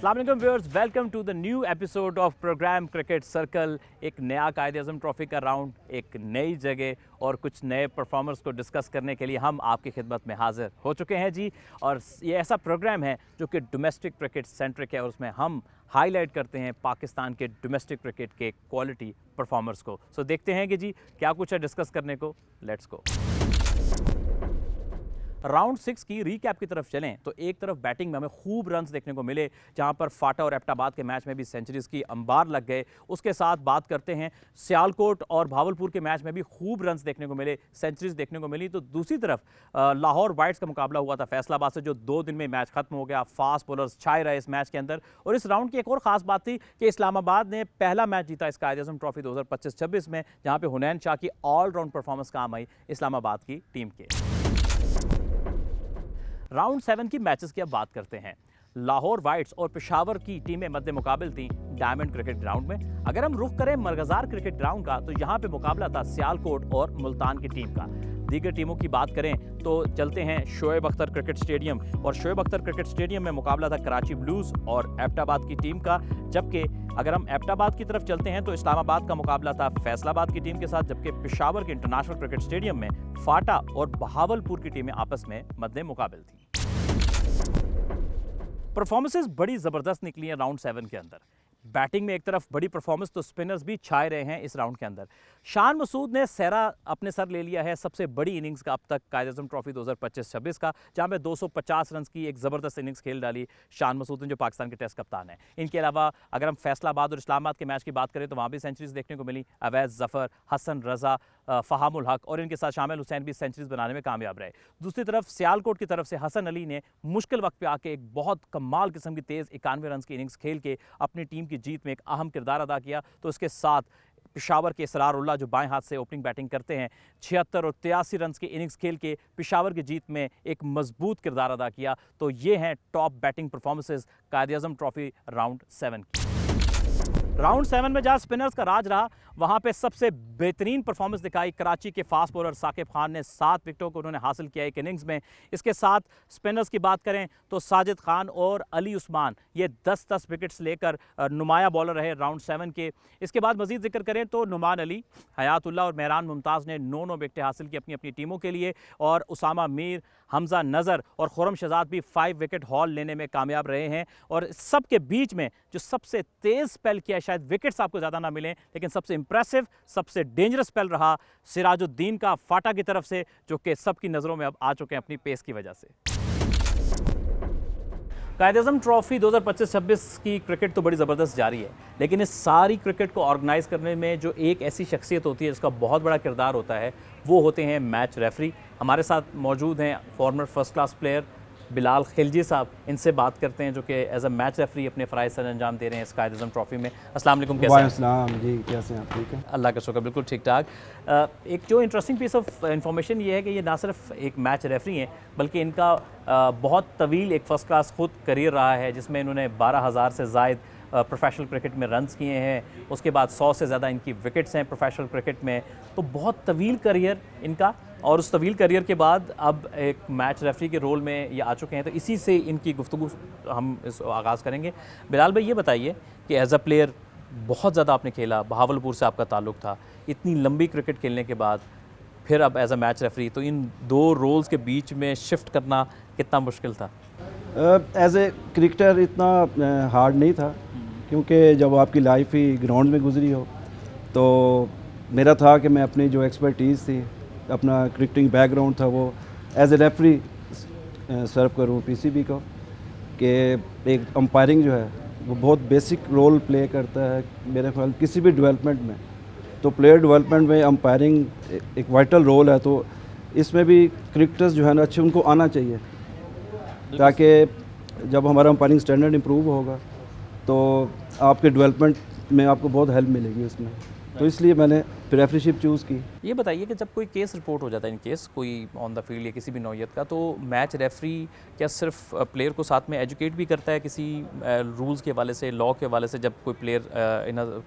अस्सलाम वालेकुम viewers, welcome to the new episode of program cricket circle. एक नया कायद-ए-आज़म ट्रॉफी का राउंड, एक नई जगह और कुछ नए परफॉर्मर्स को डिस्कस करने के लिए हम आपकी खिदमत में हाजिर हो चुके हैं जी। और ये ऐसा प्रोग्राम है जो कि डोमेस्टिक क्रिकेट सेंट्रिक है और उसमें हम हाईलाइट करते हैं पाकिस्तान के डोमेस्टिक क्रिकेट के क्वालिटी परफॉर्मर्स को। सो देखते हैं कि जी क्या कुछ है डिस्कस करने को। Let's go. राउंड 6 की रीकैप की तरफ चलें तो एक तरफ बैटिंग में हमें खूब रन्स देखने को मिले, जहां पर फाटा और एबटाबाद के मैच में भी सेंचुरीज की अंबार लग गए। उसके साथ बात करते हैं सियालकोट और भावलपुर के मैच में भी खूब रन्स देखने को मिले, सेंचुरीज देखने को मिली। तो दूसरी तरफ लाहौर वाइट्स का मुकाबला हुआ था फैसलाबाद से, जो 2 दिन में मैच खत्म हो गया। फास्ट बॉलर्स छाए रहे इस मैच के अंदर। और इस राउंड की एक और खास बात थी कि इस्लामाबाद ने पहला मैच जीता इस कायद-ए-आज़म ट्रॉफी 2025-26 में, जहां पर हुनैन शाह की ऑलराउंड परफॉर्मेंस काम आई इस्लामाबाद की टीम के। राउंड 7 की मैचेस की अब बात करते हैं। लाहौर वाइट्स और पेशावर की टीमें मध्य मुकाबल थी डायमंड क्रिकेट ग्राउंड में। अगर हम रुख करें मरगजार क्रिकेट ग्राउंड का तो यहाँ पे मुकाबला था सियालकोट और मुल्तान की टीम का। दीगर टीमों की बात करें तो चलते हैं शोएब अख्तर क्रिकेट स्टेडियम, और शोएब अख्तर क्रिकेट स्टेडियम में मुकाबला था कराची ब्लूज और एबटाबाद की टीम का। जबकि अगर हम एबटाबाद की तरफ चलते हैं तो इस्लामाबाद का मुकाबला था फैसलाबाद की टीम के साथ, जबकि पेशावर के इंटरनेशनल क्रिकेट स्टेडियम में फाटा और बहावलपुर की टीमें आपस में मध्य मुकाबल थी। परफॉर्मेंसेस बड़ी ज़बरदस्त निकली हैं राउंड 7 के अंदर। बैटिंग में एक तरफ बड़ी परफॉर्मेंस तो स्पिनर्स भी छाए रहे हैं इस राउंड के अंदर। शान मसूद ने सेहरा अपने सर ले लिया है सबसे बड़ी इनिंग्स का अब तक कायद-ए-आज़म ट्रॉफी 2025-26 का, जहां पे 250 रन की एक ज़बरदस्त इनिंग्स खेल डाली शान मसूद ने, जो पाकिस्तान के टेस्ट कप्तान हैं। इनके अलावा अगर हम फैसलाबाद और इस्लामाबाद के मैच की बात करें तो वहाँ भी सेंचुरीज देखने को मिली। अवैस जफ़र, हसन रज़ा, फ़हामुल हक और इनके साथ शामिल हुसैन भी सेंचुरीज बनाने में कामयाब रहे। दूसरी तरफ सियालकोट की तरफ से हसन अली ने मुश्किल वक्त पे आके एक बहुत कमाल किस्म की तेज़ 91 रन की इनिंग्स खेल के अपनी टीम की जीत में एक अहम किरदार अदा किया। तो इसके साथ पेशावर के इसरार उल्लाह जो बाएं हाथ से ओपनिंग बैटिंग करते हैं, 76 और 83 रन की इनिंग्स खेल के पेशावर की जीत में एक मजबूत किरदार अदा किया। तो ये हैं top batting performances Quaid-e-Azam trophy round 7 की। राउंड 7 में जहां स्पिनर्स का राज रहा, वहां पे सबसे बेहतरीन परफॉर्मेंस दिखाई कराची के फास्ट बॉलर साकिब खान ने। 7 विकेटों को उन्होंने हासिल किया एक इनिंग्स में। इसके साथ स्पिनर्स की बात करें तो साजिद खान और अली उस्मान ये 10-10 विकेट्स लेकर नुमाया बॉलर रहे राउंड 7 के। इसके बाद मजीद जिक्र करें तो नुमान अली, हयातुल्लाह और मेहरान मुमताज़ ने 9-9 विकेटें हासिल की अपनी अपनी टीमों के लिए। और उसामा मीर, हमजा नज़र और खुरम शहजाद भी 5 विकेट हॉल लेने में कामयाब रहे हैं। और सब के बीच में जो सबसे तेज़ स्पेल किया, शायद विकेट्स आपको ज़्यादा ना मिलें लेकिन सबसे इंप्रेसिव, सबसे डेंजरस स्पेल रहा सिराजुद्दीन का फाटा की तरफ से, जो कि सबकी नज़रों में अब आ चुके हैं अपनी पेस की वजह से। कायद-ए-आज़म ट्रॉफी 2025-26 की क्रिकेट तो बड़ी ज़बरदस्त जारी है, लेकिन इस सारी क्रिकेट को ऑर्गेनाइज़ करने में जो एक ऐसी शख्सियत होती है जिसका बहुत बड़ा किरदार होता है, वो होते हैं मैच रेफरी। हमारे साथ मौजूद हैं farmer first class player Bilal Khilji साहब। इनसे बात करते हैं जो कि एज अ मैच रेफरी अपने फ़राइज़ सर अंजाम दे रहे हैं इस कायद-ए-आज़म ट्रॉफी में। अस्सलाम वालेकुम, कैसे हैं? अस्सलाम जी, कैसे हैं आप? ठीक है, अल्लाह का शुक्र, बिल्कुल ठीक ठाक। एक जो इंटरेस्टिंग पीस ऑफ इंफॉर्मेशन ये है कि ये ना सिर्फ एक मैच रेफरी हैं, बल्कि इनका बहुत तवील एक फ़र्स्ट क्लास खुद करियर रहा है, जिसमें इन्होंने 12,000 से ज़ायद प्रोफेशनल क्रिकेट में रन्स किए हैं। उसके बाद 100 से ज़्यादा इनकी विकेट्स हैं प्रोफेशनल क्रिकेट में। तो बहुत तवील करियर इनका, और उस तवील करियर के बाद अब एक मैच रेफरी के रोल में ये आ चुके हैं। तो इसी से इनकी गुफ्तगू हम इस आगाज़ करेंगे। बिलाल भाई, ये बताइए कि एज अ प्लेयर बहुत ज़्यादा आपने खेला, बहावलपुर से आपका ताल्लुक़ था, इतनी लंबी क्रिकेट खेलने के बाद फिर अब एज अ मैच रेफरी, तो इन 2 रोल्स के बीच में शिफ्ट करना कितना मुश्किल था? एज ए क्रिकेटर इतना हार्ड नहीं था, क्योंकि जब आपकी लाइफ ही ग्राउंड में गुजरी हो, तो मेरा था कि मैं अपनी जो एक्सपर्टीज़ थी, अपना क्रिकेटिंग बैकग्राउंड था, वो एज ए रेफरी सर्व करूँ पीसीबी को। कि एक अंपायरिंग जो है वो बहुत बेसिक रोल प्ले करता है मेरे ख्याल किसी भी डेवलपमेंट में। तो प्लेयर डेवलपमेंट में अंपायरिंग एक वाइटल रोल है। तो इसमें भी क्रिकेटर्स जो है ना, अच्छे उनको आना चाहिए, ताकि जब हमारा अंपायरिंग स्टैंडर्ड इम्प्रूव होगा तो आपके डेवलपमेंट में आपको बहुत हेल्प मिलेगी उसमें। तो इसलिए मैंने रेफरीशिप चूज़ की। ये बताइए कि जब कोई केस रिपोर्ट हो जाता है, इन केस कोई ऑन द फील्ड या किसी भी नौयत का, तो मैच रेफरी क्या सिर्फ प्लेयर को साथ में एजुकेट भी करता है किसी रूल्स के हवाले से, लॉ के हवाले से? जब कोई प्लेयर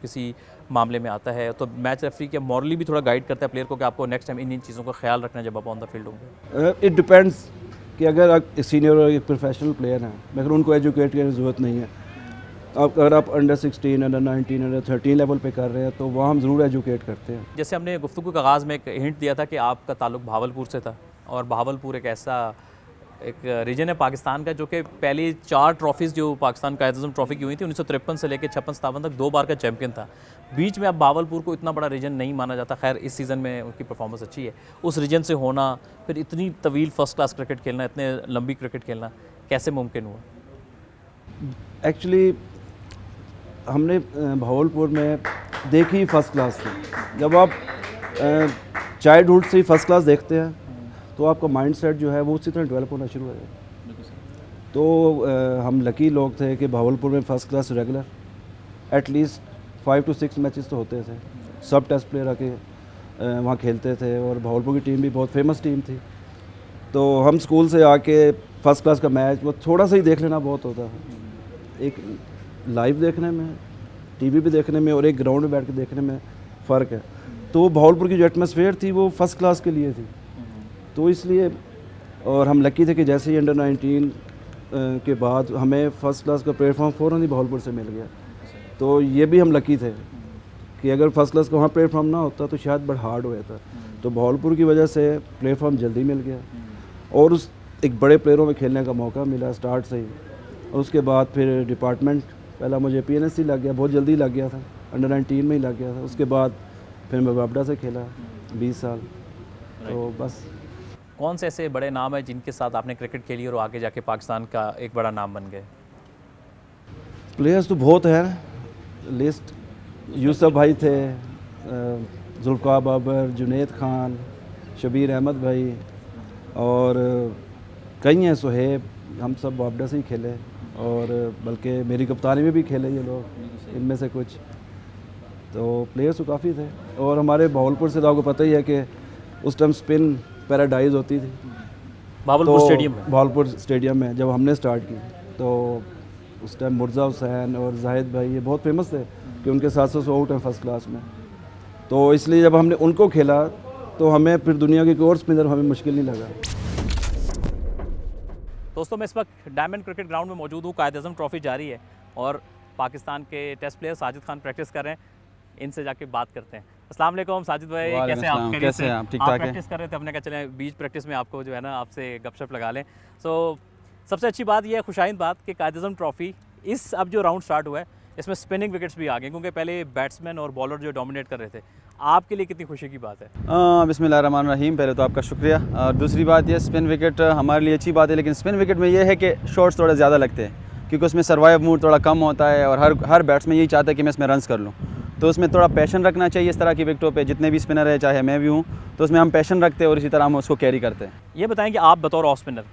किसी मामले में आता है तो मैच रेफरी क्या मॉरली भी थोड़ा गाइड करता है प्लेयर को कि आपको नेक्स्ट टाइम इन चीज़ों का ख्याल रखना है जब आप ऑन द फील्ड होंगे? इट डिपेंड्स कि अगर आप सीनियर और एक प्रोफेशनल प्लेयर हैं, मगर उनको एजुकेट करने की ज़रूरत नहीं है। अब अगर आप अंडर 16, अंडर 19, अंडर 13 लेवल पे कर रहे हैं तो वहाँ हम ज़रूर एजुकेट करते हैं। जैसे हमने गुफ्तगू के आगाज़ में एक हिंट दिया था कि आपका ताल्लुक भावलपुर से था, और भावलपुर एक ऐसा एक रीजन है पाकिस्तान का जो कि पहली 4 ट्रॉफीज़ जो पाकिस्तान कायद-ए-आज़म ट्रॉफी की हुई थी 1953 से लेकर 56-57 तक 2 बार का चैंपियन था। बीच में अब भावलपुर को इतना बड़ा रीजन नहीं माना जाता। खैर इस सीज़न में उनकी परफॉर्मेंस अच्छी है। उस रीजन से होना, फिर इतनी तवील फर्स्ट क्लास क्रिकेट खेलना, इतने लंबी क्रिकेट खेलना कैसे मुमकिन हुआ? एक्चुअली हमने भावलपुर में देखी फर्स्ट क्लास थी। जब आप चाइल्डहुड से ही फर्स्ट क्लास देखते हैं तो आपका माइंड सेट जो है वो उसी तरह डेवलप होना शुरू हो जाएगा। तो हम लकी लोग थे कि भावलपुर में first class regular at least 5 to 6 matches तो होते थे। सब टेस्ट प्लेयर आके वहाँ खेलते थे और भावलपुर की टीम भी बहुत फेमस टीम थी। तो हम स्कूल से आके फ़र्स्ट क्लास का मैच वो थोड़ा सा ही देख लेना बहुत होता है। एक लाइव देखने में, टीवी पे देखने में और एक ग्राउंड में बैठ के देखने में फ़र्क है। तो भावलपुर की जो एटमॉस्फेयर थी वो फ़र्स्ट क्लास के लिए थी, तो इसलिए और हम लकी थे कि जैसे ही अंडर 19 के बाद हमें फ़र्स्ट क्लास का प्लेटफॉर्म फ़ौरन ही भावलपुर से मिल गया। तो ये भी हम लकी थे कि अगर फर्स्ट क्लास का वहाँ प्लेटफॉर्म ना होता तो शायद बड़ा हार्ड हो जाता। तो भावलपुर की वजह से प्लेटफॉर्म जल्दी मिल गया और उस एक बड़े प्लेयरों में खेलने का मौका मिला स्टार्ट से ही। और उसके बाद फिर डिपार्टमेंट, पहला मुझे PNSC लग गया, बहुत जल्दी लग गया था, अंडर 19 में ही लग गया था। उसके बाद फिर मैं वापडा से खेला 20 साल। तो बस। कौन से ऐसे बड़े नाम हैं जिनके साथ आपने क्रिकेट खेली और आगे जाके पाकिस्तान का एक बड़ा नाम बन गए? प्लेयर्स तो बहुत हैं, लिस्ट यूसुफ भाई थे, जुल्फ़िकार बाबर, जुनैद खान, शबीर अहमद भाई और कई हैं, सुहेब, हम सब वापडा से ही खेले और बल्कि मेरी कप्तानी में भी खेले ये लोग, इनमें से कुछ। तो प्लेयर्स तो काफ़ी थे और हमारे भावलपुर से तो आपको पता ही है कि उस टाइम स्पिन पैराडाइज होती थी भावलपुर स्टेडियम में। भावलपुर स्टेडियम में जब हमने स्टार्ट की तो उस टाइम मुर्ज़ा हुसैन और जाहिद भाई ये बहुत फेमस थे कि उनके 700 आउट हैं फर्स्ट क्लास में। तो इसलिए जब हमने उनको खेला तो हमें फिर दुनिया के कोई और स्पिनर हमें मुश्किल नहीं लगा। दोस्तों मैं इस वक्त डायमंड क्रिकेट ग्राउंड में मौजूद हूँ। कायद-ए-आज़म ट्रॉफी जारी है और पाकिस्तान के test player Sajid Khan practice कर रहे हैं। इनसे जाके बात करते हैं। अस्सलाम वालेकुम साजिद भाई, कैसे हैं आप? कैसे हैं आप? ठीक आप ठाक है। प्रैक्टिस कर रहे थे, हमने कहा चलें बीच प्रैक्टिस में आपको जो है ना आपसे गपशप लगा लें। सो सबसे अच्छी बात यह है, खुशाइंद बात कि कायद-ए-आज़म ट्रॉफी इस अब जो राउंड स्टार्ट हुआ है इसमें स्पिनिंग विकेट्स भी आ गए, क्योंकि पहले बैट्समैन और बॉलर जो डोमिनेट कर रहे थे। आपके लिए कितनी खुशी की बात है? बिस्मिल्लाहिर्रहमानिर्रहीम। पहले तो आपका शुक्रिया। और दूसरी बात ये, स्पिन विकेट हमारे लिए अच्छी बात है, लेकिन स्पिन विकेट में ये है कि शॉट्स थोड़ा ज़्यादा लगते हैं क्योंकि उसमें सर्वाइव मूड थोड़ा कम होता है और हर बैट्समैन यही चाहता है कि मैं इसमें रन्स कर लूँ। तो उसमें थोड़ा पैशन रखना चाहिए। इस तरह की विकेटों पे जितने भी स्पिनर है, चाहे मैं भी हूँ, तो उसमें हम पैशन रखते हैं और इसी तरह हम उसको कैरी करते हैं। ये बताएं कि आप बतौर ऑफ स्पिनर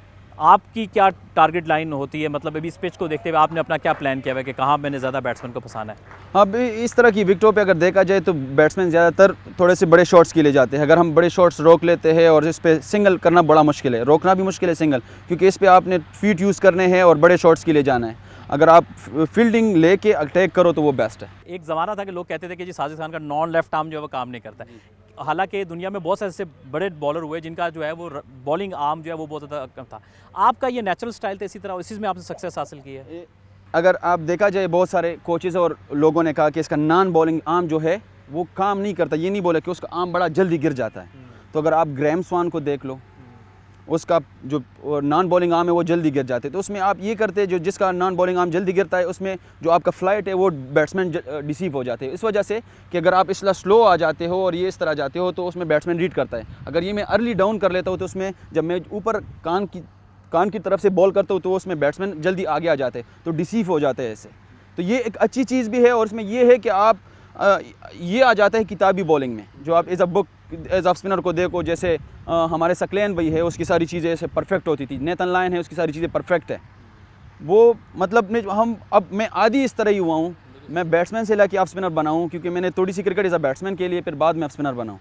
आपकी क्या टारगेट लाइन होती है? मतलब अभी इस पिच को देखते हुए आपने अपना क्या प्लान किया हुआ है कि कहाँ मैंने ज़्यादा बैट्समैन को फंसाना है? अब इस तरह की विकेटों पे अगर देखा जाए तो बैट्समैन ज़्यादातर थोड़े से बड़े शॉट्स के लिए जाते हैं। अगर हम बड़े शॉट्स रोक लेते हैं और इस पे सिंगल करना बड़ा मुश्किल है, रोकना भी मुश्किल है सिंगल, क्योंकि इस पे आपने फीट यूज़ करने हैं और बड़े शॉट्स के लिए जाना है। अगर आप फील्डिंग लेके अटैक करो तो वो बेस्ट है। एक ज़माना था कि लोग कहते थे कि जी साजिद खान का नॉन लेफ्ट आर्म जो है वो काम नहीं करता है। हालांकि दुनिया में बहुत से ऐसे बड़े बॉलर हुए जिनका जो है वो बॉलिंग आर्म जो है वो बहुत ज़्यादा कम था। आपका ये नेचुरल स्टाइल था, इसी तरह इसी में आपने सक्सेस हासिल की है। अगर आप देखा जाए, बहुत सारे कोचेज़ और लोगों ने कहा कि इसका नॉन बॉलिंग आर्म जो है वो काम नहीं करता। ये नहीं बोला कि उसका आर्म बड़ा जल्दी गिर जाता है। तो अगर आप ग्रैम स्वान को देख लो, उसका जो नॉन बॉलिंग आर्म है वो जल्दी गिर जाते हैं। तो उसमें आप ये करते जो जिसका नॉन बॉलिंग आर्म जल्दी गिरता है, उसमें जो आपका फ्लाइट है वो बैट्समैन डिसीव हो जाते हैं। इस वजह से कि अगर आप इसला स्लो आ जाते हो और ये इस तरह जाते हो तो उसमें बैट्समैन रीड करता है। अगर ये मैं अर्ली डाउन कर लेता हूँ तो उसमें जब मैं ऊपर कान की तरफ से बॉल करता हूँ तो उसमें बैट्समैन जल्दी आगे आ जाते हैं, तो डिसीव हो जाते हैं ऐसे। तो ये एक अच्छी चीज़ भी है और इसमें ये है कि आप ये आ जाता है किताबी बॉलिंग में, जो आप as a book edge off spinner को देखो। जैसे हमारे सकलैन भाई है, उसकी सारी चीज़ें ऐसे परफेक्ट होती थी। नेथन लायन है, उसकी सारी चीज़ें परफेक्ट है। वो मतलब मैं आदि इस तरह ही हुआ हूँ। मैं बैट्समैन से लाके ऑफ स्पिनर बनाऊँ, क्योंकि मैंने थोड़ी सी क्रिकेट एज अ बैट्समैन के लिए, फिर बाद में ऑफ स्पिनर बनाऊँ।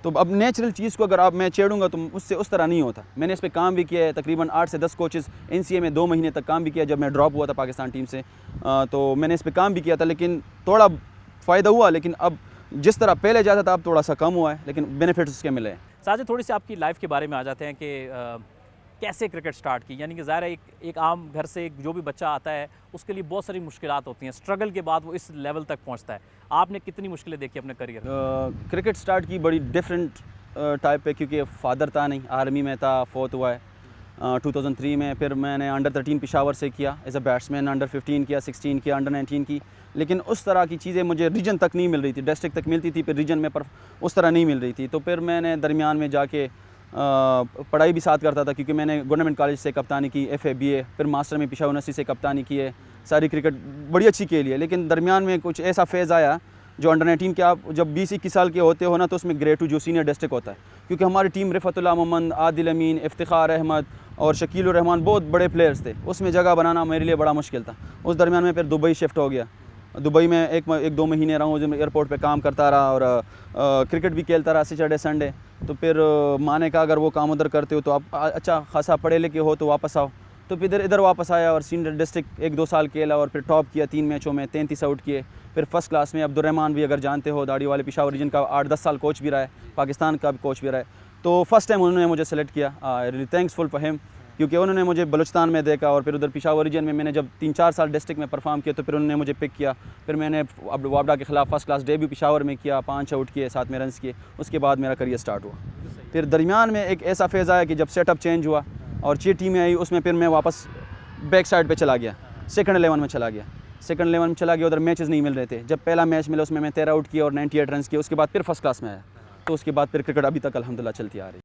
तो अब नेचुरल चीज़ को अगर मैं छेड़ूंगा तो उससे उस तरह नहीं होता। मैंने इस पर काम भी किया है, तकरीबन 8 से 10 कोचेज़ NCA में 2 महीने तक काम भी किया। जब मैं ड्रॉप हुआ था पाकिस्तान टीम से तो मैंने इस पर काम भी किया था, लेकिन थोड़ा फ़ायदा हुआ। लेकिन अब जिस तरह पहले जाता था अब थोड़ा सा कम हुआ है, लेकिन बेनिफिट्स उसके मिले हैं। साजिद, थोड़ी सी आपकी लाइफ के बारे में आ जाते हैं कि कैसे क्रिकेट स्टार्ट की? यानी कि ज़ाहिर है एक आम घर से जो भी बच्चा आता है उसके लिए बहुत सारी मुश्किलात होती हैं, स्ट्रगल के बाद वो इस लेवल तक पहुंचता है। आपने कितनी मुश्किलें देखी अपने करियर में? क्रिकेट स्टार्ट की बड़ी डिफरेंट टाइप पे, क्योंकि फादर था नहीं, आर्मी में था, फोर्थ हुआ है 2003 में। फिर मैंने अंडर 13 पेशावर से किया एज अ बैट्समैन, अंडर 15 किया, 16 किया, अंडर 19 की। लेकिन उस तरह की चीज़ें मुझे रीजन तक नहीं मिल रही थी, डिस्ट्रिक्ट तक मिलती थी, फिर रीजन में पर उस तरह नहीं मिल रही थी। तो फिर मैंने दरमियान में जाके पढ़ाई भी साथ करता था, क्योंकि मैंने गवर्नमेंट कॉलेज से कप्तानी की, FA BA, फिर मास्टर में पेशावर यूनिवर्सिटी से कप्तानी की है। सारी क्रिकेट बड़ी अच्छी खेली है। लेकिन दरमियान में कुछ ऐसा फेज़ आया जो अंडर 19 के, आप जब 20-21 साल के होते हो ना, तो उसमें ग्रेड 2 जो सीनियर डिस्ट्रिक्ट होता है, क्योंकि हमारी टीम रिफ़तुल्लाह मोहम्मद, आदिल अमीन, इफ्तिखार अहमद और शकील रहमान बहुत बड़े प्लेयर्स थे। उसमें जगह बनाना मेरे लिए बड़ा मुश्किल था। उस दरमियान में फिर दुबई शिफ्ट हो गया। दुबई में एक दो महीने रहा हूँ, जब एयरपोर्ट पे काम करता रहा और क्रिकेट भी खेलता रहा सैटरडे संडे। तो फिर माँ ने कहा अगर वो काम उधर करते हो तो आप अच्छा खासा पढ़े लिखे हो तो वापस आओ। तो फिर इधर वापस आया और सीनियर डिस्ट्रिक्ट 1-2 साल खेला और फिर टॉप किया 3 मैचों में, 33 आउट किए। फिर फर्स्ट क्लास में अब्दुर्रहमान भी अगर जानते हो, दाढ़ी वाले, पेशावर रीजन का 8-10 साल कोच भी रहा है, पाकिस्तान का भी कोच भी रहा है। तो फर्स्ट टाइम उन्होंने मुझे सेलेक्ट किया, रियली थैंकफुल फॉर हिम, क्योंकि उन्होंने मुझे बलूचिस्तान में देखा और फिर उधर पेशावर रीजन में मैंने जब 3-4 साल डिस्ट्रिक्ट में परफॉर्म किया तो फिर उन्होंने मुझे पिक किया। फिर मैंने अब वापडा के ख़िलाफ़ फर्स्ट क्लास डेब्यू पेशावर में किया, 5 आउट किए, 7 में रन्स किए। उसके बाद मेरा करियर स्टार्ट हुआ। फिर दरमियान में एक ऐसा फेज़ आया कि जब सेटअप चेंज हुआ और 6 टीमें आई, उसमें फिर मैं वापस बैक साइड पे चला गया, सेकंड 11 में चला गया। सेकंड 11 में चला गया, उधर मैचेस नहीं मिल रहे थे। जब पहला मैच मिला उसमें मैं 13 आउट किया और 98 रन्स किए। उसके बाद फिर फर्स्ट क्लास में आया। तो उसके बाद फिर क्रिकेट अभी तक अल्हम्दुलिल्लाह चलती आ रही।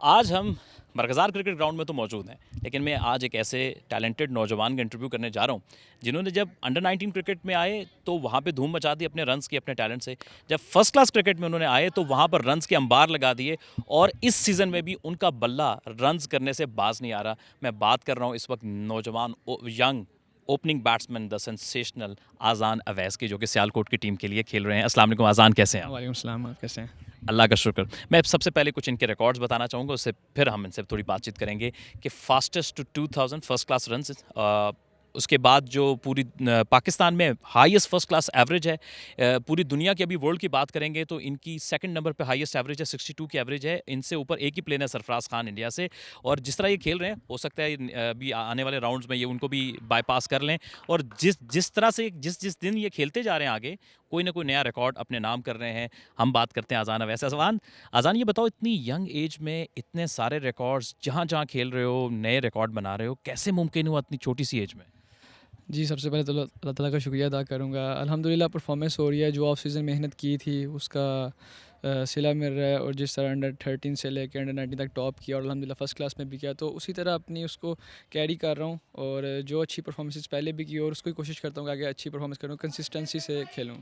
आज हम मरकज़ार क्रिकेट ग्राउंड में तो मौजूद हैं, लेकिन मैं आज एक ऐसे टैलेंटेड नौजवान का इंटरव्यू करने जा रहा हूं जिन्होंने जब अंडर 19 क्रिकेट में आए तो वहां पे धूम मचा दी अपने रन्स की, अपने टैलेंट से। जब फर्स्ट क्लास क्रिकेट में उन्होंने आए तो वहां पर रन्स के अंबार लगा दिए और इस सीज़न में भी उनका बल्ला रन्स करने से बाज नहीं आ रहा। मैं बात कर रहा हूँ इस वक्त नौजवान young opening batsman the sensational Azan Awais की, जो कि सियालकोट की टीम के लिए खेल रहे हैं। अस्सलाम वालेकुम आज़ान, कैसे हैं आप? वालेकुम सलाम, आप कैसे हैं? अल्लाह का शुक्र। मैं सबसे पहले कुछ इनके रिकॉर्ड्स बताना चाहूँगा, उससे फिर हम इनसे थोड़ी बातचीत करेंगे कि fastest to 2000 first class runs, उसके बाद जो पूरी पाकिस्तान में हाईएस्ट फर्स्ट क्लास एवरेज है, पूरी दुनिया की अभी वर्ल्ड की बात करेंगे तो इनकी सेकंड नंबर पे हाईएस्ट एवरेज है, 62 की एवरेज है। इनसे ऊपर एक ही प्लेयर है, सरफराज खान इंडिया से। और जिस तरह ये खेल रहे हैं, हो सकता है अभी आने वाले राउंड्स में ये उनको भी बाईपास कर लें। और जिस तरह से जिस दिन ये खेलते जा रहे हैं आगे, कोई ना कोई नया रिकॉर्ड अपने नाम कर रहे हैं। हम बात करते हैं आज़ान अवैस। आज़ान, ये बताओ, इतनी यंग एज में इतने सारे रिकॉर्ड्स, जहाँ खेल रहे हो नए रिकॉर्ड बना रहे हो, कैसे मुमकिन हुआ इतनी छोटी सी एज में? जी, सबसे पहले तो अल्लाह ताला का शुक्रिया अदा करूँगा। अल्हम्दुलिल्लाह परफॉर्मेंस हो रही है, जो ऑफ सीज़न मेहनत की थी उसका सिला मिल रहा है। और जिस तरह अंडर 13 से लेकर अंडर 19 तक टॉप किया और अल्हम्दुलिल्लाह फर्स्ट क्लास में भी किया, तो उसी तरह अपनी उसको कैरी कर रहा हूँ। और जो अच्छी परफॉर्मेंसेस पहले भी की और उसको कोशिश करता हूँ कि आगे अच्छी परफॉर्मेंस करूँ, कंसिस्टेंसी से खेलूँ।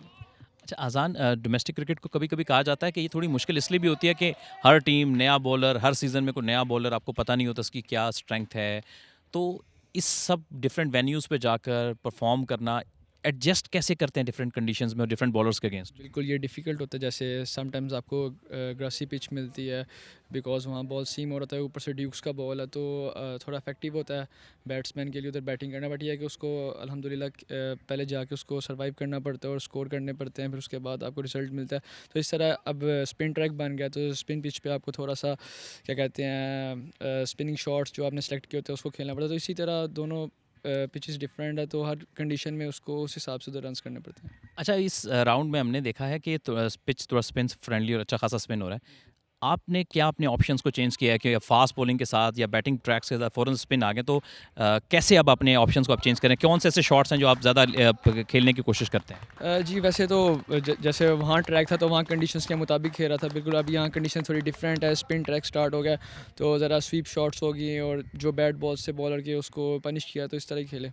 अच्छा आज़ान, डोमेस्टिक क्रिकेट को कभी कभी कहा जाता है कि ये थोड़ी मुश्किल इसलिए भी होती है कि हर टीम नया बॉलर, हर सीज़न में कोई नया बॉलर, आपको पता नहीं होता उसकी क्या स्ट्रेंथ है। तो इस सब डिफरेंट वेन्यूज़ पे जाकर परफॉर्म करना, एडजस्ट कैसे करते हैं डिफरेंट कंडीशंस में और डिफरेंट बॉलर्स के अगेंस्ट? बिल्कुल ये डिफ़िकल्ट होता है। जैसे समटाइम्स आपको ग्रासी पिच मिलती है, बिकॉज़ वहाँ बॉल सीम हो रहा है, ऊपर से ड्यूक्स का बॉल है, तो थोड़ा इफेक्टिव होता है बैट्समैन के लिए उधर बैटिंग करना। बट ये है कि उसको अल्हम्दुलिल्लाह पहले जाके उसको सर्वाइव करना पड़ता है और स्कोर करने पड़ते हैं, फिर उसके बाद आपको रिजल्ट मिलता है। तो इस तरह अब स्पिन ट्रैक बन गया, तो स्पिन पिच पे आपको थोड़ा सा क्या कहते हैं, स्पिनिंग शॉट्स जो आपने सेलेक्ट किए होते हैं उसको खेलना पड़ता है। तो इसी तरह दोनों पिचेस डिफरेंट है, तो हर कंडीशन में उसको उस हिसाब से रन्स करने पड़ते हैं। अच्छा, इस राउंड में हमने देखा है कि पिच थोड़ा स्पिन फ्रेंडली और अच्छा खासा स्पिन हो रहा है। आपने क्या अपने ऑप्शंस को चेंज किया है कि फास्ट बॉलिंग के साथ या बैटिंग ट्रैक्स के साथ फ़ौरन स्पिन आ गए, तो कैसे अब अपने ऑप्शंस को आप चेंज करें? कौन से ऐसे शॉट्स हैं जो आप ज़्यादा खेलने की कोशिश करते हैं? जी वैसे तो जैसे वहाँ ट्रैक था तो वहाँ कंडीशंस के मुताबिक खेल रहा था बिल्कुल। अब यहाँ कंडीशन थोड़ी डिफरेंट है, स्पिन ट्रैक स्टार्ट हो गया तो ज़रा स्वीप शॉट्स होगी और जो बैट बॉल से बॉलर के उसको पनिश किया, तो इस तरह ही खेले।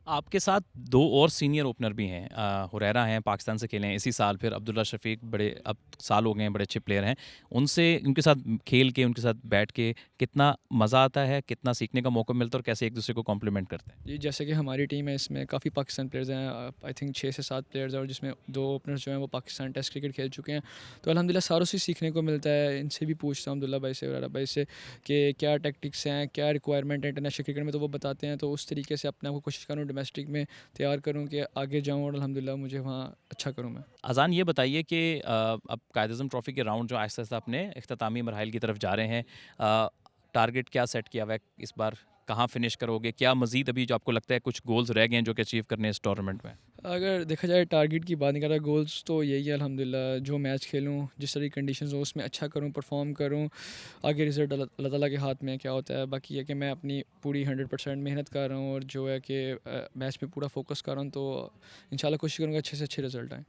आपके साथ दो और सीनियर ओपनर भी हैं, हुरैरा हैं, पाकिस्तान से खेले हैं इसी साल, फिर अब्दुल्ला शफीक बड़े अब साल हो गए हैं, बड़े अच्छे प्लेयर हैं। उनसे उनके साथ खेल के, उनके साथ बैठ के कितना मज़ा आता है, कितना सीखने का मौका मिलता है और कैसे एक दूसरे को कॉम्प्लीमेंट करते हैं? जी, जैसे कि हमारी टीम है, इसमें काफ़ी पाकिस्तान प्लेयर्स हैं, आई थिंक 6 से 7 प्लेयर्स हैं, और जिसमें 2 ओपनर्स जो हैं वो पाकिस्तान टेस्ट क्रिकेट खेल चुके हैं। तो अल्हम्दुलिल्लाह सारों से सीखने को मिलता है। इनसे भी पूछता हूँ, अब्दुल्ला भाई से, हुरैरा भाई से, कि क्या टैक्टिक्स हैं, क्या रिक्वायरमेंट है इंटरनेशनल क्रिकेट में, तो वो बताते हैं। तो उस तरीके से अपने आप को कोशिश करूँ डोमेस्टिक में तैयार करूँ कि आगे जाऊँ और अल्हम्दुलिल्लाह मुझे वहाँ अच्छा करूँ मैं। अज़ान, ये बताइए कि अब कायद-ए-आज़म ट्रॉफ़ी के राउंड जो आहिस्ता-आहिस्ता अपने इख्तितामी मरहल की तरफ जा रहे हैं, टारगेट क्या सेट किया हुआ है इस बार? कहाँ फिनिश करोगे? क्या मज़ीद अभी जो आपको लगता है कुछ गोल्स रह गए हैं जो कि अचीव करने हैं इस टूर्नामेंट में? अगर देखा जाए टारगेट की बात नहीं कर रहा, गोल्स तो यही है अल्हम्दुलिल्लाह, जो मैच खेलूँ, जिस तरह की कंडीशंस हो उसमें अच्छा करूँ, परफॉर्म करूँ। आगे रिजल्ट अल्लाह ताला के हाथ में है, क्या होता है। बाकी ये कि मैं अपनी पूरी 100% मेहनत कर रहा हूँ, और जो है कि मैच में पूरा फोकस कर रहा हूँ, तो इंशाल्लाह कोशिश करूँगा अच्छे से अच्छे रिजल्ट आएँ।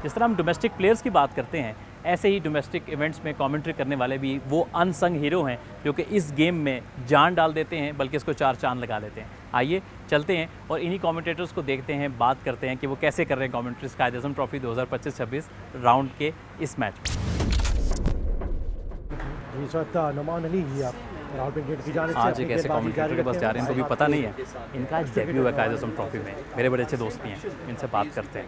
जिस तरह हम डोमेस्टिक प्लेयर्स की बात करते हैं, ऐसे ही डोमेस्टिक इवेंट्स में कमेंट्री करने वाले भी वो अनसंग हीरो हैं जो कि इस गेम में जान डाल देते हैं, बल्कि इसको 4 चांद लगा देते हैं। आइए चलते हैं और इन्हीं कमेंटेटर्स को देखते हैं, बात करते हैं कि वो कैसे कर रहे हैं कमेंट्रीज कायद-ए-आज़म ट्रॉफ़ी 2025-26 राउंड के इस मैच में। जी, इस वक्त नुमान अली जी आप राहुल ब्रिगेड की जानिब से आज अपनी एक ऐसे गेंदबाजी कमेंटेटर जारी के पास रखें। जा रहे हैं, इनको भी हमारे पता साथ नहीं है इनका आज डेब्यू है कायद-ए-आज़म ट्रॉफ़ी में। मेरे बड़े अच्छे दोस्त भी हैं, इनसे बात करते हैं।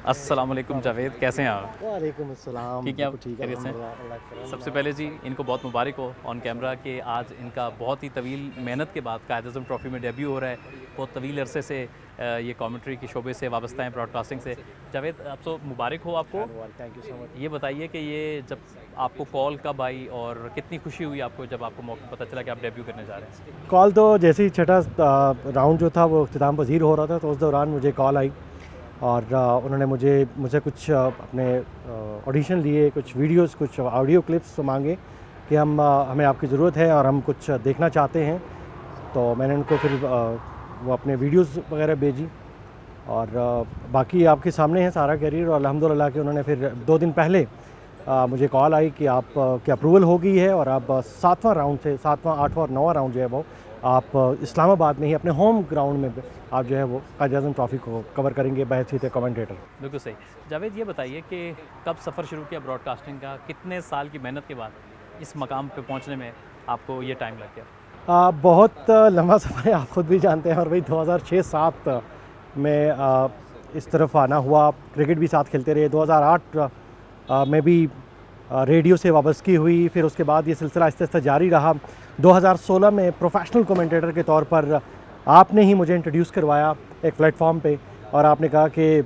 अस्सलाम वालेकुम जावेद, कैसे हैं आप? वालेकुम अस्सलाम। ठीक है, बिल्कुल ठीक है, खैरियत से? अल्हम्दुलिल्लाह, अल्लाह का करम। सबसे पहले जी इनको बहुत मुबारक हो ऑन कैमरा कि आज इनका बहुत ही तवील मेहनत के बाद कायद-ए-आज़म ट्रॉफ़ी में डेब्यू हो रहा है। बहुत तवील अरसे से ये कमेंट्री के शोबे से वाबस्ता हैं, ब्रॉडकास्टिंग से। जावेद, आप तो मुबारक हो आपको। Thank you so much. ये बताइए कि ये जब आपको कॉल कब आई और कितनी खुशी हुई आपको जब आपको मौका पता चला कि आप डेब्यू करने जा रहे हैं? कॉल तो जैसे ही छठा राउंड जो था वो इख्तिताम पज़ीर हो रहा था, तो उस दौरान मुझे कॉल आई, और उन्होंने मुझसे कुछ अपने ऑडिशन लिए, कुछ वीडियोस, कुछ ऑडियो क्लिप्स मांगे कि हमें आपकी ज़रूरत है और हम कुछ देखना चाहते हैं। तो मैंने उनको फिर वो अपने वीडियोस वगैरह भेजी, और बाकी आपके सामने है सारा कैरियर। और अल्हम्दुलिल्लाह कि उन्होंने फिर 2 दिन पहले मुझे कॉल आई कि आप की अप्रूवल हो गई है, और आप 7वां राउंड से 7वां, 8वां और 9वां राउंड जो है वो आप इस्लामाबाद में ही अपने होम ग्राउंड में आप जो है वो कायद-ए-आज़म ट्रॉफ़ी को कवर करेंगे बहैसियत कमेंटेटर। बिल्कुल सही। जावेद, ये बताइए कि कब सफ़र शुरू किया ब्रॉडकास्टिंग का? कितने साल की मेहनत के बाद इस मकाम पे पहुंचने में आपको ये टाइम लग गया? बहुत लंबा सफ़र है, आप ख़ुद भी जानते हैं। और वही 2006-07 में इस तरफ आना हुआ, क्रिकेट भी साथ खेलते रहे। 2008 में भी रेडियो से वाबस्तगी हुई, फिर उसके बाद ये सिलसिला आहिस्ता-आहिस्ता जारी रहा। 2016 में प्रोफेशनल कमेंटेटर के तौर पर आपने ही मुझे इंट्रोड्यूस करवाया एक प्लेटफॉर्म पे, और आपने कहा कि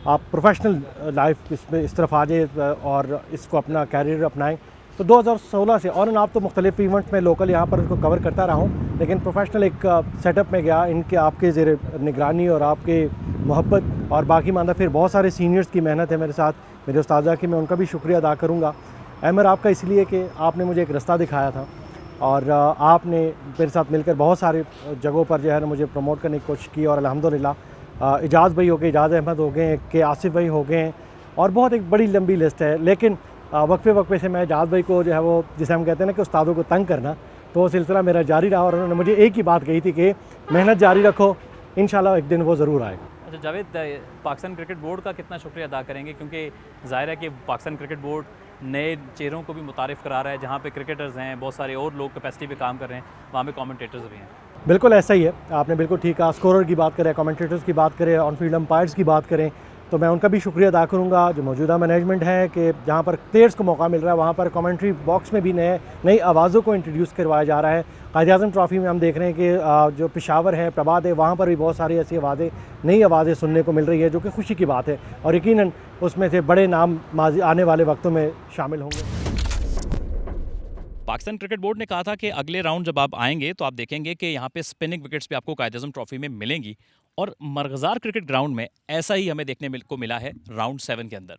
आप प्रोफेशनल लाइफ इसमें इस तरफ आ जाए और इसको अपना कैरियर अपनाएं। तो 2016 से ऑन एंड ऑफ तो मुख्तलिफ इवेंट्स में लोकल यहाँ पर उसको कवर करता रहा हूँ, लेकिन प्रोफेशनल एक सेटअप में गया। इनके आपके ज़ेर निगरानी और आपके मोहब्बत और बाकी मानदा फिर बहुत सारे सीनियर्स की मेहनत है मेरे साथ, मेरे उस्तादा की, मैं उनका भी शुक्रिया अदा करूँगा। अमर आपका इसलिए कि आपने मुझे एक रास्ता दिखाया था, और आपने मेरे साथ मिलकर बहुत सारे जगहों पर जो है ना मुझे प्रमोट करने की कोशिश की। और अल्हम्दुलिल्लाह इजाज़ भाई हो गए, इजाज़ अहमद हो गए, के आसिफ भाई हो गए, और बहुत एक बड़ी लंबी लिस्ट है। लेकिन वक्फे से मैं इजाज़ भाई को जो है वो, जिसे हम कहते हैं ना कि उस्तादों को तंग करना, तो वो सिलसिला मेरा जारी रहा। और उन्होंने मुझे एक ही बात कही थी कि मेहनत जारी रखो, इंशाल्लाह एक दिन वो ज़रूर आएगा। अच्छा जावेद, पाकिस्तान क्रिकेट बोर्ड का कितना शुक्रिया अदा करेंगे, क्योंकि ज़ाहिर है कि पाकिस्तान क्रिकेट बोर्ड नए चेहरों को भी मुतारिफ़ करा रहा है। जहाँ पे क्रिकेटर्स हैं, बहुत सारे और लोग कैपेसिटी पे काम कर रहे हैं, वहाँ पे कमेंटेटर्स भी हैं। बिल्कुल ऐसा ही है, आपने बिल्कुल ठीक कहा। स्कोरर की बात करें, कमेंटेटर्स की बात करें, ऑन फील्ड अंपायर्स की बात करें, तो मैं उनका भी शुक्रिया अदा करूँगा। जो मौजूदा मैनेजमेंट है कि जहाँ पर प्लेयर्स को मौका मिल रहा है, वहाँ पर कमेंट्री बॉक्स में भी नई आवाज़ों को इंट्रोड्यूस करवाया जा रहा है। कायद-ए-आज़म ट्रॉफ़ी में हम देख रहे हैं कि जो पेशावर है, प्रभात है, वहाँ पर भी बहुत सारी ऐसी आवाज़ें, नई आवाज़ें सुनने को मिल रही है, जो कि खुशी की बात है। और यकीनन उसमें से बड़े नाम आने वाले वक्तों में शामिल होंगे। पाकिस्तान क्रिकेट बोर्ड ने कहा था कि अगले राउंड जब आप आएंगे तो आप देखेंगे कि यहाँ पे स्पिनिंग विकेट्स भी आपको कायद-ए-आज़म ट्रॉफ़ी में मिलेंगी, और मरगज़ार क्रिकेट ग्राउंड में ऐसा ही हमें देखने को मिला है राउंड 7 के अंदर।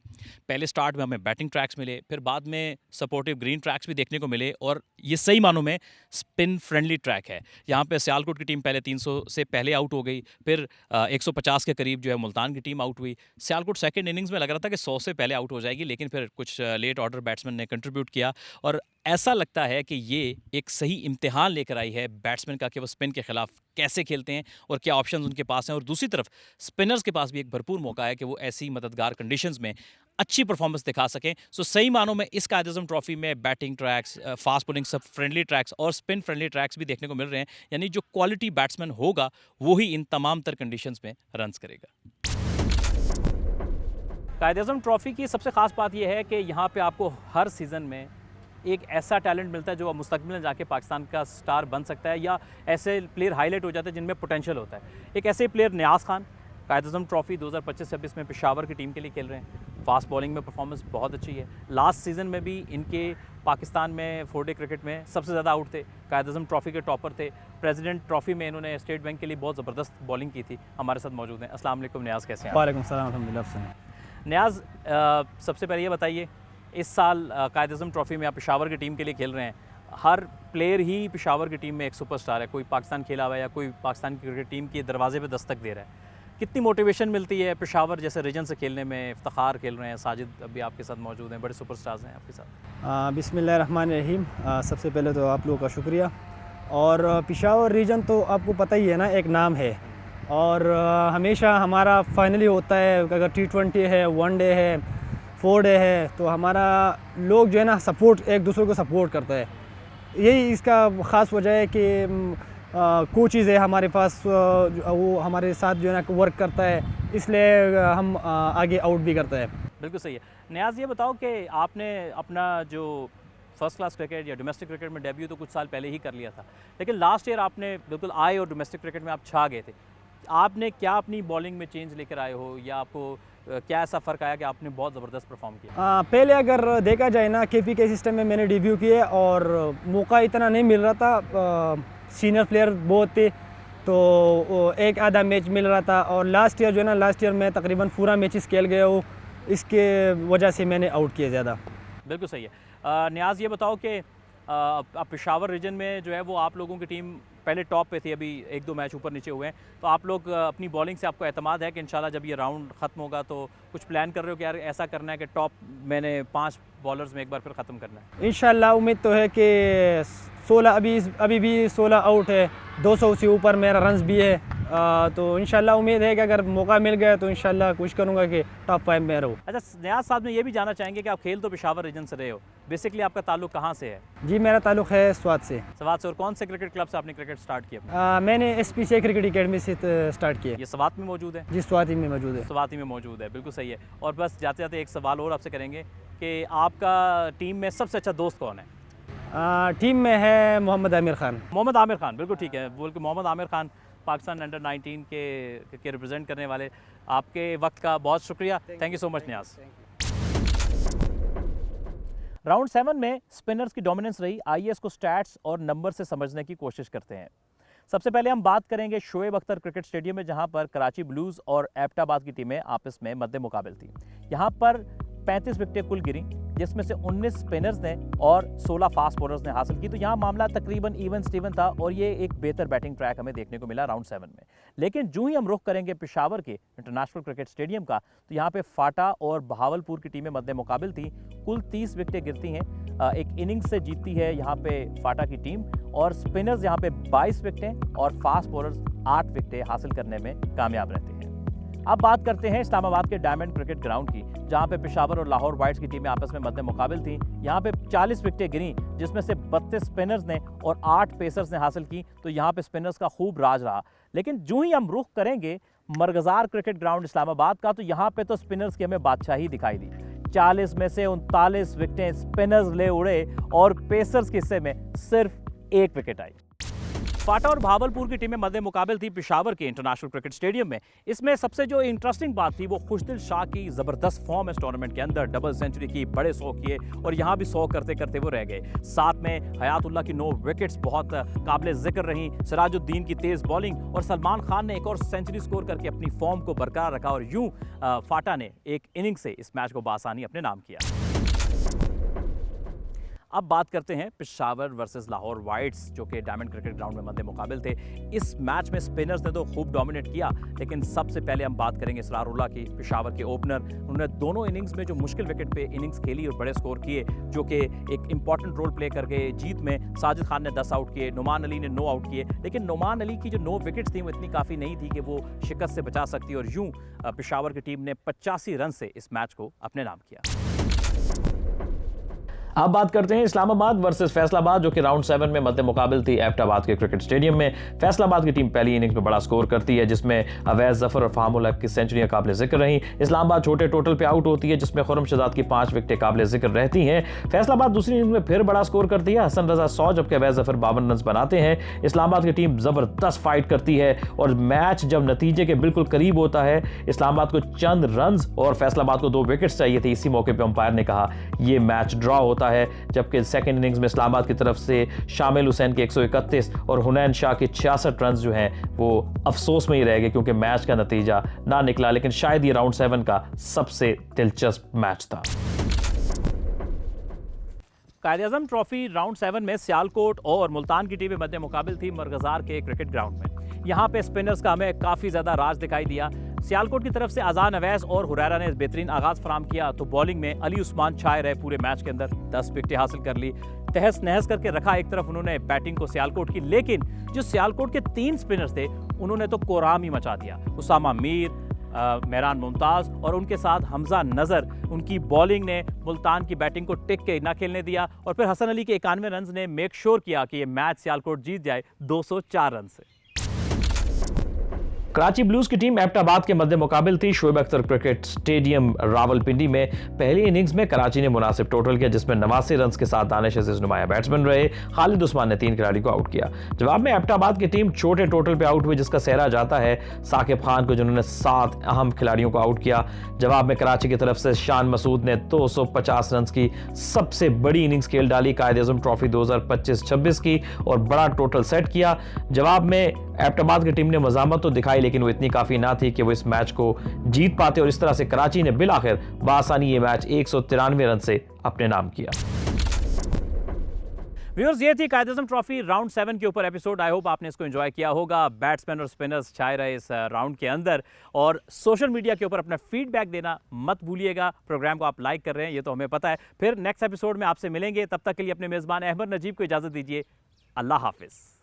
पहले स्टार्ट में हमें बैटिंग ट्रैक्स मिले, फिर बाद में सपोर्टिव ग्रीन ट्रैक्स भी देखने को मिले और ये सही मानों में स्पिन फ्रेंडली ट्रैक है। यहाँ पे सियालकोट की टीम पहले 300 से पहले आउट हो गई, फिर 150 के करीब जो है मुल्तान की टीम आउट हुई। सियालकोट सेकंड इनिंग्स में लग रहा था कि 100 से पहले आउट हो जाएगी, लेकिन फिर कुछ लेट ऑर्डर बैट्समैन ने कंट्रीब्यूट किया और ऐसा लगता है कि ये एक सही इम्तिहान लेकर आई है बैट्समैन का कि वो स्पिन के खिलाफ कैसे खेलते हैं और क्या ऑप्शंस उनके पास हैं। और दूसरी तरफ स्पिनर्स के पास भी एक भरपूर मौका है कि वो ऐसी मददगार कंडीशंस में अच्छी परफॉर्मेंस दिखा सकें। सो सही मानों में इस कायद-ए-आज़म ट्रॉफी में बैटिंग ट्रैक्स, फास्ट बॉलिंग सब फ्रेंडली ट्रैक्स और स्पिन फ्रेंडली ट्रैक्स भी देखने को मिल रहे हैं। यानी जो क्वालिटी बैट्समैन होगा वो ही इन तमाम तर कंडीशंस में रन्स करेगा। कायद-ए-आज़म ट्रॉफी की सबसे ख़ास बात यह है कि यहाँ पे आपको हर सीज़न में एक ऐसा टैलेंट मिलता है जो मुस्तकबिल में जाके पाकिस्तान का स्टार बन सकता है या ऐसे प्लेयर हाईलाइट हो जाते हैं जिनमें पोटेंशियल होता है। एक ऐसे प्लेयर नियाज़ खान कायद-ए-आज़म ट्रॉफी 2025-26 में पेशावर की टीम के लिए खेल रहे हैं। फास्ट बॉलिंग में परफॉर्मेंस बहुत अच्छी है। लास्ट सीज़न में भी इनके पाकिस्तान में 4 डे क्रिकेट में सबसे ज़्यादा आउट थे, कायद-ए-आज़म ट्रॉफी के टॉपर थे। प्रेसिडेंट ट्रॉफी में इन्होंने स्टेट बैंक के लिए बहुत ज़बरदस्त बॉलिंग की थी। हमारे साथ मौजूद हैं। अस्सलाम वालेकुम नियाज़, कैसे हैं? वालेकुम सलाम अल्हम्दुलिल्लाह। नियाज़, सबसे पहले ये बताइए, इस साल कायद-ए-आज़म ट्रॉफी में आप पेशावर की टीम के लिए खेल रहे हैं। हर प्लेयर ही पेशावर की टीम में एक सुपरस्टार है, कोई पाकिस्तान खेला हुआ है या कोई पाकिस्तान की क्रिकेट टीम के दरवाजे पे दस्तक दे रहा है। कितनी मोटिवेशन मिलती है पेशावर जैसे रीजन से खेलने में? इफ्तिखार खेल रहे हैं, साजिद अभी आपके साथ मौजूद हैं, बड़े सुपरस्टार्स हैं आपके साथ। बिस्मिल्लाहिर्रहमानिर्रहीम। सबसे पहले तो आप लोगों का शुक्रिया। और पेशावर रीजन तो आपको पता ही है ना, एक नाम है और हमेशा हमारा फाइनली होता है। अगर T20 है, 1 डे है, 4 डे है, तो हमारा लोग जो है ना सपोर्ट, एक दूसरे को सपोर्ट करता है। यही इसका ख़ास वजह है कि कोचेज़ है हमारे पास, वो हमारे साथ जो है ना वर्क करता है, इसलिए हम आगे आउट भी करता है। बिल्कुल सही है। नियाज़, ये बताओ कि आपने अपना जो फर्स्ट क्लास क्रिकेट या डोमेस्टिक क्रिकेट में डेब्यू तो कुछ साल पहले ही कर लिया था, लेकिन लास्ट ईयर आपने बिल्कुल आए और डोमेस्टिक क्रिकेट में आप छा गए थे। आपने क्या अपनी बॉलिंग में चेंज लेकर आए हो या आपको क्या ऐसा फ़र्क आया कि आपने बहुत ज़बरदस्त परफॉर्म किया? पहले अगर देखा जाए ना, KPK सिस्टम में मैंने डेब्यू किया और मौका इतना नहीं मिल रहा था। सीनियर प्लेयर बहुत थे तो एक आधा मैच मिल रहा था और लास्ट ईयर जो है ना, लास्ट ईयर मैं तकरीबन पूरा मैचेस खेल गया हूँ, इसके वजह से मैंने आउट किया ज़्यादा। बिल्कुल सही है। नियाज़, ये बताओ कि आप पेशावर रीजन में जो है वो आप लोगों की टीम पहले टॉप पे थी, अभी 1-2 मैच ऊपर नीचे हुए हैं, तो आप लोग अपनी बॉलिंग से आपको एतमाद है कि इंशाल्लाह जब ये राउंड ख़त्म होगा तो कुछ प्लान कर रहे हो कि यार ऐसा करना है कि टॉप मैंने 5 बॉलर्स में एक बार फिर ख़त्म करना है? इंशाल्लाह उम्मीद तो है कि 16 अभी भी 16 आउट है, 200 से ऊपर मेरा रन्स भी है। तो इंशाल्लाह उम्मीद है कि अगर मौका मिल गया तो इंशाल्लाह कोशिश करूँगा कि टॉप 5 में रहूँ। अच्छा, नियाज़ साहब ने ये भी जानना चाहेंगे कि आप खेल तो पेशावर रीजन से रहे हो, बेसिकली आपका ताल्लुक कहाँ से है? जी, मेरा ताल्लुक है स्वात से। स्वात से। और कौन से क्रिकेट क्लब से आपने क्रिकेट स्टार्ट किया? मैंने SPCA क्रिकेट एकेडमी से स्टार्ट किया। ये स्वात में मौजूद है? जी, स्वाति में मौजूद है। स्वाति में मौजूद है, बिल्कुल सही है। और बस जाते जाते एक सवाल और आपसे करेंगे कि आपका टीम में सबसे अच्छा दोस्त कौन है? टीम में है मोहम्मद आमिर खान। मोहम्मद आमिर खान, बिल्कुल ठीक है। बोल के मोहम्मद आमिर खान पाकिस्तान अंडर 19 के रिप्रेजेंट करने वाले, आपके वक्त का बहुत शुक्रिया। Thank you so much Niyaz. Round 7 में स्पिनर्स की डोमिनेंस रही। आइए इसको स्टैट्स और नंबर से समझने की कोशिश करते हैं। सबसे पहले हम बात करेंगे शोएब अख्तर क्रिकेट स्टेडियम में, जहां पर कराची ब्लूज़ और एबटाबाद की टीमें आपस में मद्दे मुकाबिल थी। यहां पर 35 विकेटें कुल गिरी, जिसमें से 19 स्पिनर्स ने और 16 फास्ट बॉलर्स ने हासिल की। तो यहाँ मामला तकरीबन इवन स्टीवन था और ये एक बेहतर बैटिंग ट्रैक हमें देखने को मिला राउंड 7 में। लेकिन जो ही हम रुख करेंगे पेशावर के इंटरनेशनल क्रिकेट स्टेडियम का, तो यहाँ पे फाटा और बहावलपुर की टीमें मद्दे मुकाबिल थी। कुल 30 विकेटें गिरती हैं, एक इनिंग्स से जीतती है यहाँ पे फाटा की टीम, और स्पिनर्स यहाँ पे 22 विकेटें और फास्ट बॉलर्स 8 विकेटें हासिल करने में कामयाब रहते हैं। अब बात करते हैं इस्लामाबाद के डायमंड क्रिकेट ग्राउंड की, जहां पे पेशावर और लाहौर वाइट्स की टीमें आपस में मद्दे मुकाबिल थी। यहां पे 40 विकेटें गिरी, जिसमें से 32 स्पिनर्स ने और 8 पेसर्स ने हासिल की। तो यहां पे स्पिनर्स का खूब राज रहा। लेकिन जो ही हम रुख करेंगे मरगज़ार क्रिकेट ग्राउंड इस्लामाबाद का, तो यहाँ पे तो स्पिनर्स की हमें बादशाही दिखाई दी। 40 में से 39 विकेटें स्पिनर्स ले उड़े और पेसर्स के हिस्से में सिर्फ 1 विकेट आई। फाटा और भावलपुर की टीमें मध्य मुकाबल थी पेशावर के इंटरनेशनल क्रिकेट स्टेडियम में। इसमें सबसे जो इंटरेस्टिंग बात थी वो खुशदिल शाह की जबरदस्त फॉर्म इस टूर्नामेंट के अंदर। डबल सेंचुरी की, बड़े 100 किए और यहां भी 100 करते करते वो रह गए। साथ में हयातुल्लाह की 9 विकेट्स बहुत काबिल जिक्र रहीं। सिराजुद्दीन की तेज बॉलिंग और सलमान खान ने एक और सेंचुरी स्कोर करके अपनी फॉर्म को बरकरार रखा और यूं फाटा ने एक इनिंग से इस मैच को बासानी अपने नाम किया। अब बात करते हैं पेशावर वर्सेस लाहौर वाइट्स, जो कि डायमंड क्रिकेट ग्राउंड में मध्य मुकाबिल थे। इस मैच में स्पिनर्स ने तो खूब डोमिनेट किया, लेकिन सबसे पहले हम बात करेंगे इसरारुल्लाह की, पेशावर के ओपनर। उन्होंने दोनों इनिंग्स में जो मुश्किल विकेट पे इनिंग्स खेली और बड़े स्कोर किए, जो कि एक इंपॉर्टेंट रोल प्ले करके जीत में साजिद खान ने 10 आउट किए, नुमान अली ने 9 आउट किए। लेकिन नुमान अली की जो 9 विकेट्स थी वो इतनी काफ़ी नहीं थी कि वो शिकस्त से बचा सकती, और यूं पेशावर की टीम ने 85 रन से इस मैच को अपने नाम किया। अब बात करते हैं इस्लामाबाद वर्सेस फैसलाबाद, जो कि राउंड 7 में मध्य मुकाबिल थी एबटाबाद के क्रिकेट स्टेडियम में। फैसलाबाद की टीम पहली इनिंग्स में बड़ा स्कोर करती है, जिसमें अवैज जफर और फाहमुल हक की सेंचुरियां काबिल जिक्र रहीं। इस्लामाबाद छोटे टोटल पे आउट होती है, जिसमें खुर्रम शहजाद की 5 विकेटें काबिल जिक्र रहती हैं। फैसलाबाद दूसरी इनिंग्स में फिर बड़ा स्कोर करती है, हसन रजा 100 जबकि अवैज जफर 52 रन बनाते हैं। इस्लामाबाद की टीम जबरदस्त फाइट करती है और मैच जब नतीजे के बिल्कुल करीब होता है, इस्लामाबाद को चंद रन और फैसलाबाद को 2 विकेट्स चाहिए थे। इसी मौके पर अंपायर ने कहा यह मैच ड्रॉ होता है, जबकि सेकंड इनिंग्स में इस्लामाबाद की तरफ से शामिल हुसैन के 131 और हुनैन शाह के 66 रन जो हैं वो अफसोस में ही रह गए, क्योंकि मैच का नतीजा ना निकला। लेकिन शायद ये राउंड 7 का सबसे दिलचस्प मैच था। कायद-ए-आज़म ट्रॉफी राउंड 7 में सियालकोट और मुल्तान की टीमें मध्य मुकाबिल थी मरगजार के क्रिकेट ग्राउंड में। यहाँ पे स्पिनर्स का हमें काफ़ी ज़्यादा राज दिखाई दिया। सियालकोट की तरफ से अजान अवैस और हुरैरा ने बेहतरीन आगाज फराम किया, तो बॉलिंग में अली उस्मान छाए रहे पूरे मैच के अंदर। 10 विकेटें हासिल कर ली, तहस नहस करके रखा एक तरफ उन्होंने बैटिंग को सियालकोट की। लेकिन जो सियालकोट के 3 स्पिनर्स थे उन्होंने तो कोराम ही मचा दिया। उसामा मीर, मेहरान मुमताज़ और उनके साथ हमजा नज़र, उनकी बॉलिंग ने मुल्तान की बैटिंग को टिक के ना खेलने दिया, और फिर हसन अली के 91 रन ने मेक श्योर किया कि ये मैच सियालकोट जीत जाए 204 रन से। कराची ब्लूज की टीम एबटाबाद के मध्य मुकाबिल थी शोएब अख्तर क्रिकेट स्टेडियम रावलपिंडी में। पहली इनिंग्स में कराची ने मुनासिब टोटल किया, जिसमें 89 रन के साथ दानिश अजीज नुमाया बैट्समैन रहे। खालिद उस्मान ने 3 खिलाड़ी को आउट किया। जवाब में एबटाबाद की टीम छोटे टोटल पे आउट हुई, जिसका सेहरा जाता है साकिब खान को, जिन्होंने 7 अहम खिलाड़ियों को आउट किया। जवाब में कराची की तरफ से शान मसूद ने 250 रन की सबसे बड़ी इनिंग्स खेल डाली, कायद-ए-आज़म ट्रॉफी 2025-26 की, और बड़ा टोटल सेट किया। जवाब में एबटाबाद की टीम ने मज़ामत तो दिखाई, लेकिन वो इतनी काफ़ी ना थी कि वो इस मैच को जीत पाते, और इस तरह से कराची ने बिलाखिर बासानी ये मैच 193 रन से अपने नाम किया। व्यूअर्स, ये थी कायद-ए-आज़म ट्रॉफी राउंड 7 के ऊपर एपिसोड। आई होप आपने इसको एंजॉय किया होगा। बैट्समैन और स्पिनर्स छाए रहे इस राउंड के अंदर, और सोशल मीडिया के ऊपर अपना फीडबैक देना मत भूलिएगा। प्रोग्राम को आप लाइक कर रहे हैं ये तो हमें पता है। फिर नेक्स्ट एपिसोड में आपसे मिलेंगे, तब तक के लिए अपने मेज़बान अहमद नजीब को इजाज़त दीजिए। अल्लाह हाफिज़।